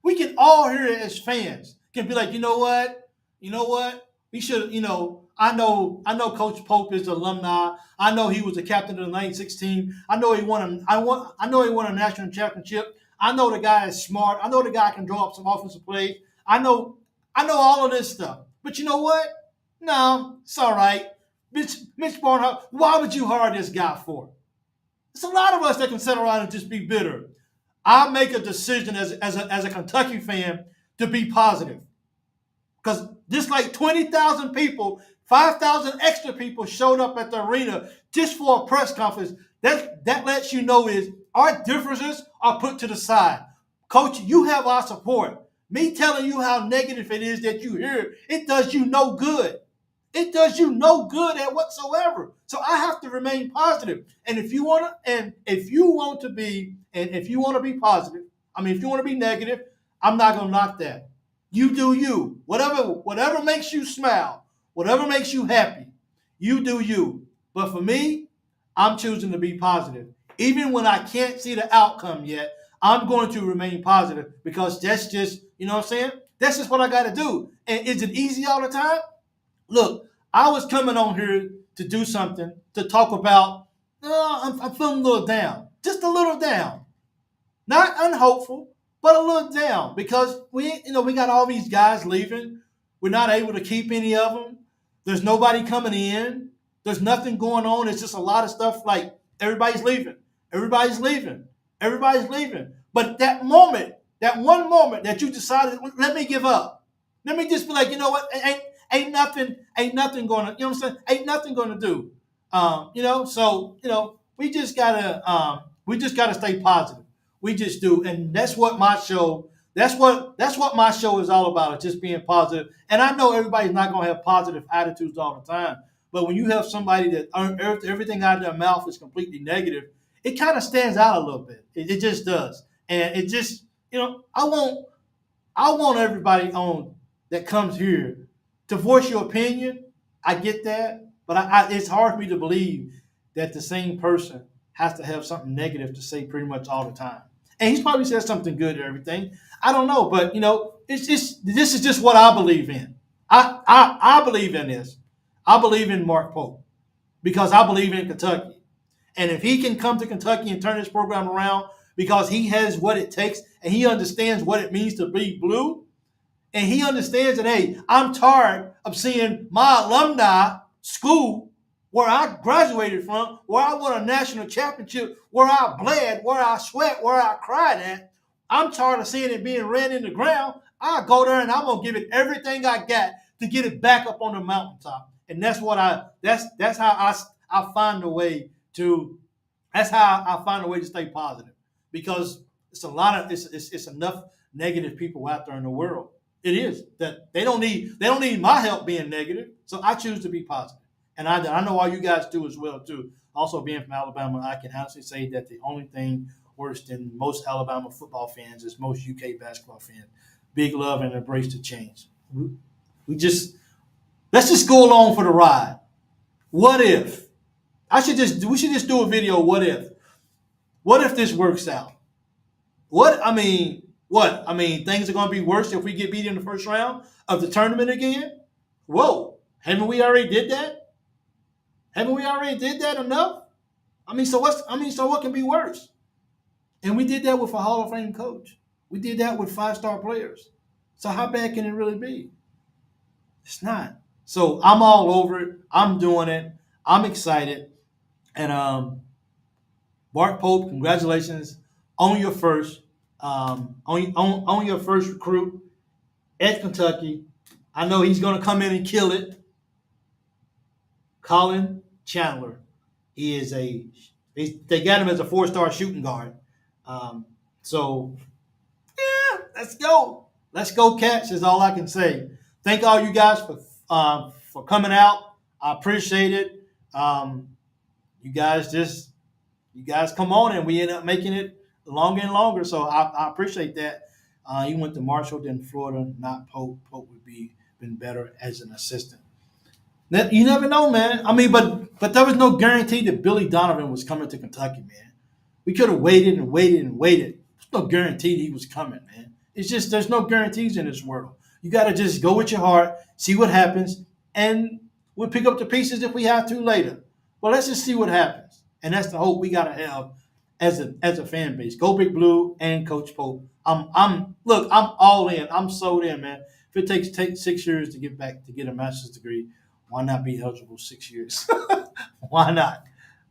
We can all hear it as fans. Can be like, you know what? We should, I know Coach Pope is alumni. I know he was the captain of the 1916. I know he won a national championship. I know the guy is smart. I know the guy can draw up some offensive plays. I know all of this stuff. But you know what? No, it's all right. Mitch Barnhart, why would you hire this guy for? There's a lot of us that can sit around and just be bitter. I make a decision as a Kentucky fan to be positive. Because just like 20,000 people, 5,000 extra people showed up at the arena just for a press conference, that lets you know is our differences are put to the side. Coach, you have our support. Me telling you how negative it is that you hear, it does you no good. It does you no good at whatsoever. So I have to remain positive. And if you want to be positive, if you want to be negative, I'm not gonna knock that. You do you. Whatever makes you smile, whatever makes you happy, you do you. But for me, I'm choosing to be positive. Even when I can't see the outcome yet, I'm going to remain positive because that's just, you know what I'm saying? That's just what I got to do. And is it easy all the time? Look, I was coming on here to do something, to talk about, I'm feeling a little down, just a little down. Not unhopeful, but a little down because we got all these guys leaving. We're not able to keep any of them. There's nobody coming in. There's nothing going on. It's just a lot of stuff like everybody's leaving. Everybody's leaving. Everybody's leaving. But that one moment that you decided, let me give up. Let me just be like, you know what? Ain't nothing going to, you know what I'm saying? Ain't nothing going to do. We just gotta stay positive. We just do, and that's what my show. That's what my show is all about. It's just being positive. And I know everybody's not gonna have positive attitudes all the time. But when you have somebody that everything out of their mouth is completely negative, it kind of stands out a little bit. It just does, and it just I want everybody on that comes here to voice your opinion. I get that, but it's hard for me to believe that the same person has to have something negative to say pretty much all the time. And he's probably said something good or everything. I don't know, but this is just what I believe in. I believe in this. I believe in Martk Pope because I believe in Kentucky. And if he can come to Kentucky and turn this program around because he has what it takes and he understands what it means to be blue, and he understands that, hey, I'm tired of seeing my alumni school where I graduated from, where I won a national championship, where I bled, where I sweat, where I cried at. I'm tired of seeing it being ran in the ground. I'll go there and I'm gonna give it everything I got to get it back up on the mountaintop. And that's how I find a way to stay positive because it's enough negative people out there in the world. It is that they don't need my help being negative. So I choose to be positive. And I know all you guys do as well too. Also being from Alabama, I can honestly say that the only thing worse than most Alabama football fans is most UK basketball fans. Big love and embrace the change. Let's just go along for the ride. What if? We should just do a video. What if? What if this works out? What? Things are going to be worse if we get beat in the first round of the tournament again? Whoa. Haven't we already did that? Haven't we already did that enough? So what can be worse? And we did that with a Hall of Fame coach. We did that with 5-star players. So how bad can it really be? It's not. So I'm all over it. I'm doing it. I'm excited. And Martk Pope, congratulations on your first on your first recruit at Kentucky. I know he's going to come in and kill it. Collin Chandler. He is they got him as a 4-star shooting guard. Um, so yeah, let's go. Let's go, Cats, is all I can say. Thank all you guys for coming out. I appreciate it. Um, you guys come on, and we end up making it longer and longer. So I appreciate that. He went to Marshall, then Florida, not Pope. Pope would be been better as an assistant. You never know, man. But there was no guarantee that Billy Donovan was coming to Kentucky, man. We could have waited and waited and waited. There's no guarantee he was coming, man. It's just there's no guarantees in this world. You got to just go with your heart, see what happens, and we'll pick up the pieces if we have to later. But let's just see what happens, and that's the hope we got to have as a fan base. Go Big Blue and Coach Pope. I'm all in. I'm sold in, man. If it takes 6 years to get a master's degree, why not be eligible 6 years? Why not?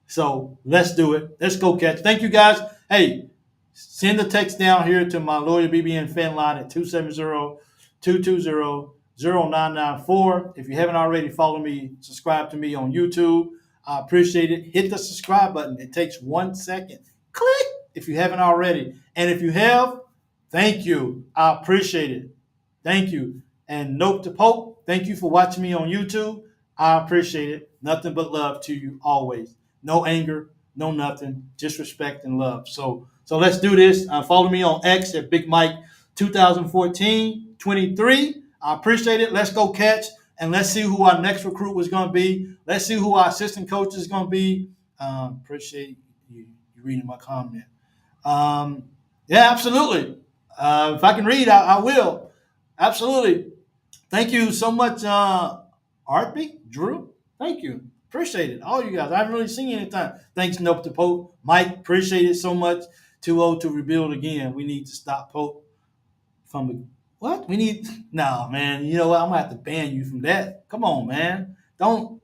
So let's do it. Let's go, Catch. Thank you, guys. Hey, send a text down here to my Loyal BBN fan line at 270-220-0994. If you haven't already, follow me, subscribe to me on YouTube. I appreciate it. Hit the subscribe button. It takes 1 second. Click if you haven't already. And if you have, thank you. I appreciate it. Thank you. And note to Pope, thank you for watching me on YouTube. I appreciate it. Nothing but love to you always. No anger, no nothing, just respect and love. So let's do this. Follow me on X at Big Mike 2014-23. I appreciate it. Let's go, Catch, and let's see who our next recruit was going to be. Let's see who our assistant coach is going to be. Appreciate you reading my comment. Yeah, absolutely. If I can read, I will. Absolutely. Thank you so much, Artby, Drew. Thank you. Appreciate it. All you guys. I haven't really seen you anytime. Thanks, Nope to Pope. Mike, appreciate it so much. 2-0 to rebuild again. We need to stop Pope from what? We need no, man. You know what? I'm gonna have to ban you from that. Come on, man. Don't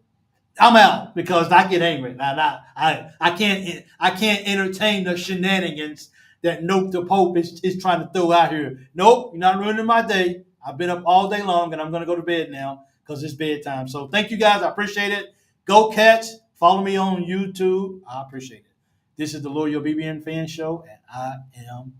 I'm out because I get angry. I can't entertain the shenanigans that Nope the Pope is trying to throw out here. Nope, you're not ruining my day. I've been up all day long and I'm gonna go to bed now because it's bedtime. So thank you guys. I appreciate it. Go Cats. Follow me on YouTube. I appreciate it. This is the Loyal BBN Fan Show, and I am